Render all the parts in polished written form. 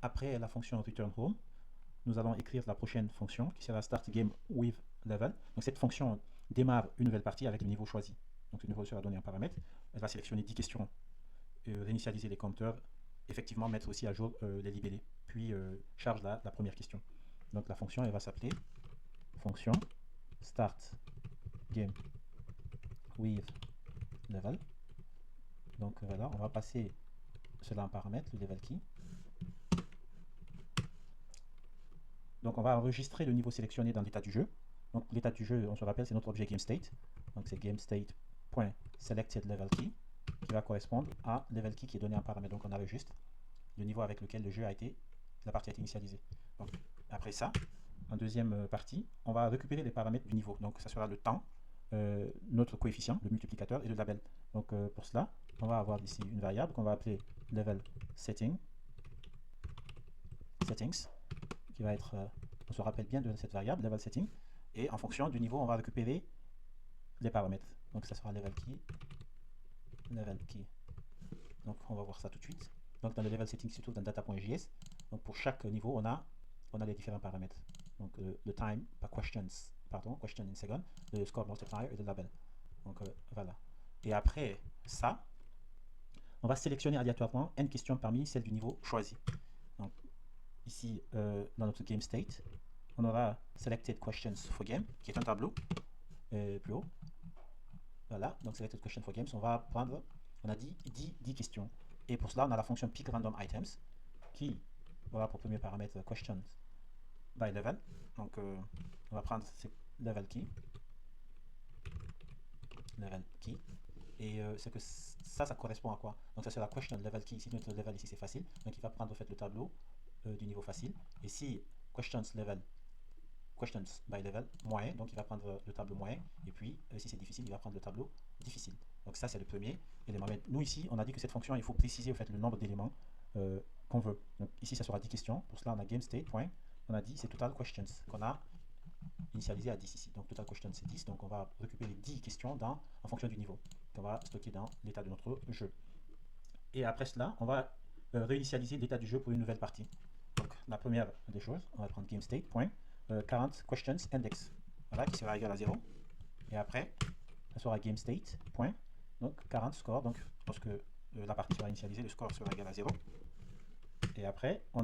après la fonction return home, nous allons écrire la prochaine fonction qui sera start game with level. Donc cette fonction démarre une nouvelle partie avec le niveau choisi. Donc ce niveau sera donné en paramètre. Elle va sélectionner 10 questions, réinitialiser les compteurs, effectivement mettre aussi à jour les libellés, puis charge la première question. Donc la fonction elle va s'appeler fonction start game with level. Donc voilà, on va passer cela en paramètre, le level key. Donc on va enregistrer le niveau sélectionné dans l'état du jeu. Donc l'état du jeu, on se rappelle, c'est notre objet GameState. Donc c'est GameState.selectedLevelKey qui va correspondre à level key qui est donné en paramètre. Donc on enregistre le niveau avec lequel le jeu a été, la partie a été initialisée. Donc après ça, en deuxième partie, on va récupérer les paramètres du niveau. Donc ça sera le temps, notre coefficient, le multiplicateur et le label. Donc pour cela, on va avoir ici une variable qu'on va appeler level settings, qui va être, on se rappelle bien de cette variable, level setting, et en fonction du niveau, on va récupérer les paramètres. Donc ça sera level key. Donc on va voir ça tout de suite. Donc dans le level setting qui se trouve dans data.js, donc pour chaque niveau, on a les différents paramètres. Donc le time par question in second, le score multiplier et le label. Donc voilà. Et après ça, on va sélectionner aléatoirement n questions parmi celles du niveau choisi. Donc ici, dans notre game state, on aura selected questions for game, qui est un tableau plus haut. Voilà, donc selected question for games, on va prendre, on a dit 10 questions. Et pour cela, on a la fonction pick random items, qui aura pour premier paramètre questions by level. Donc on va prendre level key. Et c'est que ça correspond à quoi? Donc ça c'est la question level key. Ici notre level ici c'est facile, donc il va prendre en fait le tableau du niveau facile. Et si questions by level moyen, donc il va prendre le tableau moyen. Et puis si c'est difficile, il va prendre le tableau difficile. Donc ça c'est le premier élément. Mais nous ici on a dit que cette fonction il faut préciser en fait le nombre d'éléments qu'on veut. Donc ici ça sera 10 questions. Pour cela on a GameState. On a dit c'est total questions qu'on a initialisé à 10 ici. Donc total question c'est 10. Donc on va récupérer 10 questions en fonction du niveau qu'on va stocker dans l'état de notre jeu. Et après cela, on va réinitialiser l'état du jeu pour une nouvelle partie. Donc la première des choses, on va prendre GameState.current questions index. Voilà, qui sera égal à 0. Et après, ça sera GameState. Donc current score. Donc lorsque la partie sera initialisée, le score sera égal à 0. Et après, on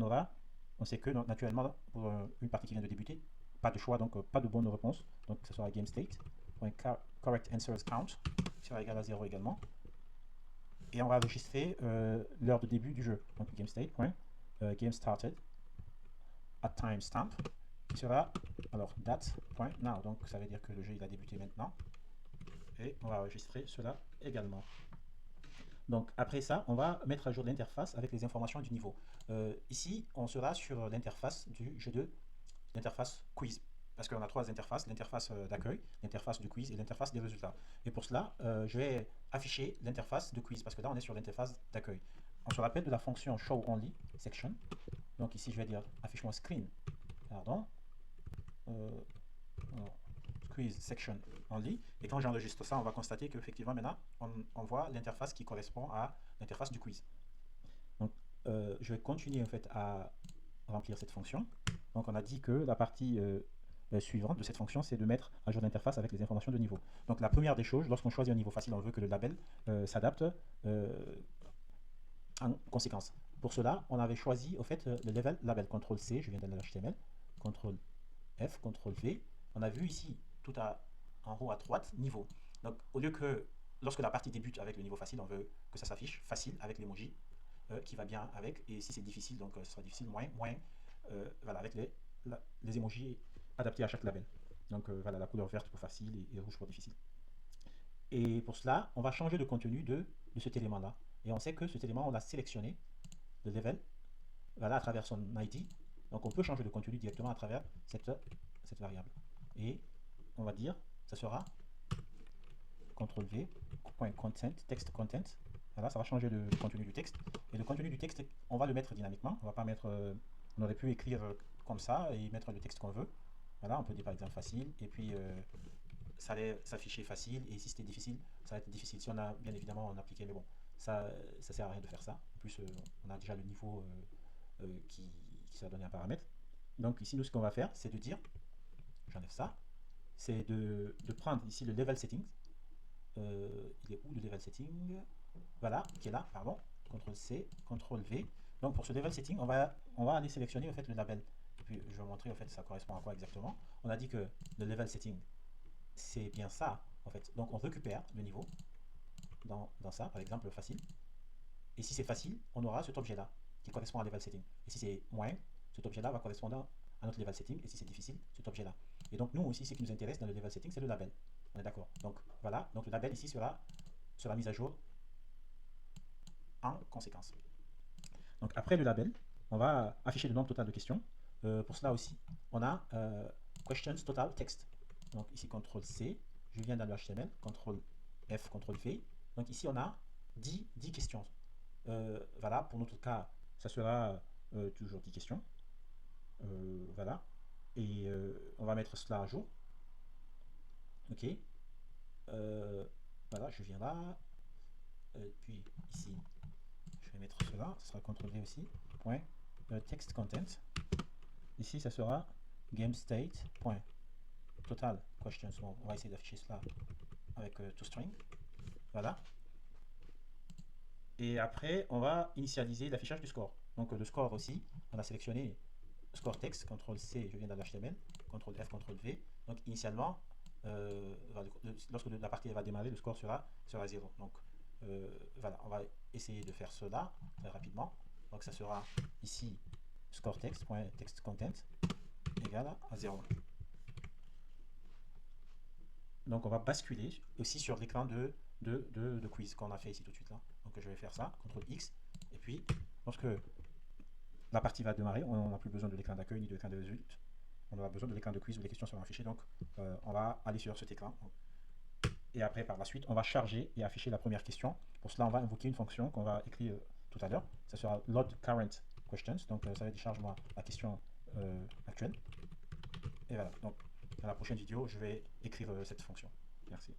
sait que naturellement, pour une partie qui vient de débuter, pas de choix, donc pas de bonne réponse. Donc ça sera GameState.correct answers count, qui sera égal à 0 également. Et on va enregistrer l'heure de début du jeu. Donc GameState.game started at timestamp, qui sera alors date.now. Donc ça veut dire que le jeu il a débuté maintenant. Et on va enregistrer cela également. Donc après ça, on va mettre à jour l'interface avec les informations du niveau. Ici, on sera sur l'interface du jeu l'interface quiz. Parce qu'on a trois interfaces, l'interface d'accueil, l'interface du quiz et l'interface des résultats. Et pour cela, je vais afficher l'interface de quiz, parce que là, on est sur l'interface d'accueil. On se rappelle de la fonction show only section. Donc ici, je vais dire affiche-moi screen, pardon, quiz section only. Et quand j'enregistre ça, on va constater qu'effectivement, maintenant, on voit l'interface qui correspond à l'interface du quiz. Donc, je vais continuer en fait à remplir cette fonction. Donc, on a dit que la partie suivante de cette fonction, c'est de mettre à jour l'interface avec les informations de niveau. Donc, la première des choses, lorsqu'on choisit un niveau facile, on veut que le label s'adapte en conséquence. Pour cela, on avait choisi au fait le level label, CTRL-C, je viens de l'HTML, CTRL-F, CTRL-V. On a vu ici, tout en haut à droite, niveau. Donc, au lieu que, lorsque la partie débute avec le niveau facile, on veut que ça s'affiche facile avec l'emoji qui va bien avec. Et si c'est difficile, donc ce sera difficile, moins, voilà, avec les emojis adaptés à chaque label. Donc voilà, la couleur verte pour facile et rouge pour difficile. Et pour cela, on va changer le contenu de cet élément-là. Et on sait que cet élément, on l'a sélectionné, le level, voilà, à travers son ID. Donc on peut changer le contenu directement à travers cette variable. Et on va dire, ça sera CTRL-V, .content, text content. Voilà, ça va changer le contenu du texte. Et le contenu du texte, on va le mettre dynamiquement. On va pas mettre, on aurait pu écrire comme ça et mettre le texte qu'on veut. Voilà, on peut dire par exemple facile, et puis ça allait s'afficher facile, et si c'était difficile, ça va être difficile. Si on a, bien évidemment, on appliquait, mais bon, ça sert à rien de faire ça. En plus, on a déjà le niveau qui sera donné un paramètre. Donc ici, nous, ce qu'on va faire, c'est de dire, j'enlève ça, c'est de prendre ici le level setting. Il est où le level setting? Voilà, qui est là, pardon. CTRL C, CTRL V. Donc pour ce level setting, on va aller sélectionner en fait le label. Et puis je vais vous montrer en fait ça correspond à quoi exactement. On a dit que le level setting, c'est bien ça en fait. Donc on récupère le niveau dans ça, par exemple facile. Et si c'est facile, on aura cet objet là qui correspond à level setting. Et si c'est moins, cet objet là va correspondre à notre level setting. Et si c'est difficile, cet objet là. Et donc nous aussi, ce qui nous intéresse dans le level setting, c'est le label. On est d'accord? Donc voilà, donc le label ici sera mis à jour en conséquence. Donc après le label, on va afficher le nombre total de questions. Pour cela aussi, on a questions total text. Donc ici CTRL C, je viens dans le HTML, CTRL F, CTRL V. Donc ici on a 10 questions. Voilà, pour notre cas, ça sera toujours 10 questions. Voilà. Et on va mettre cela à jour. Ok. Voilà, je viens là. Puis ici, je vais mettre cela. Ce sera CTRL V aussi. Point. Text content. Ici, ça sera GameState. Point. Total questions. Bon, on va essayer d'afficher cela avec toString. Voilà. Et après, on va initialiser l'affichage du score. Donc le score aussi, on a sélectionné score text, CTRL C, je viens dans l'HTML, CTRL F, CTRL V. Donc initialement, lorsque la partie va démarrer, le score sera 0. Donc voilà, on va essayer de faire cela très rapidement. Donc ça sera ici score text content égale à 0. Donc on va basculer aussi sur l'écran de quiz qu'on a fait ici tout de suite là. Donc je vais faire ça, CTRL X, et puis lorsque la partie va démarrer, on n'a plus besoin de l'écran d'accueil ni de l'écran de résultats. On aura besoin de l'écran de quiz où les questions seront affichées. Donc on va aller sur cet écran. Et après, par la suite, on va charger et afficher la première question. Pour cela, on va invoquer une fonction qu'on va écrire tout à l'heure. Ça sera load current questions. Donc ça va décharger moi la question actuelle. Et voilà. Donc dans la prochaine vidéo, je vais écrire cette fonction. Merci.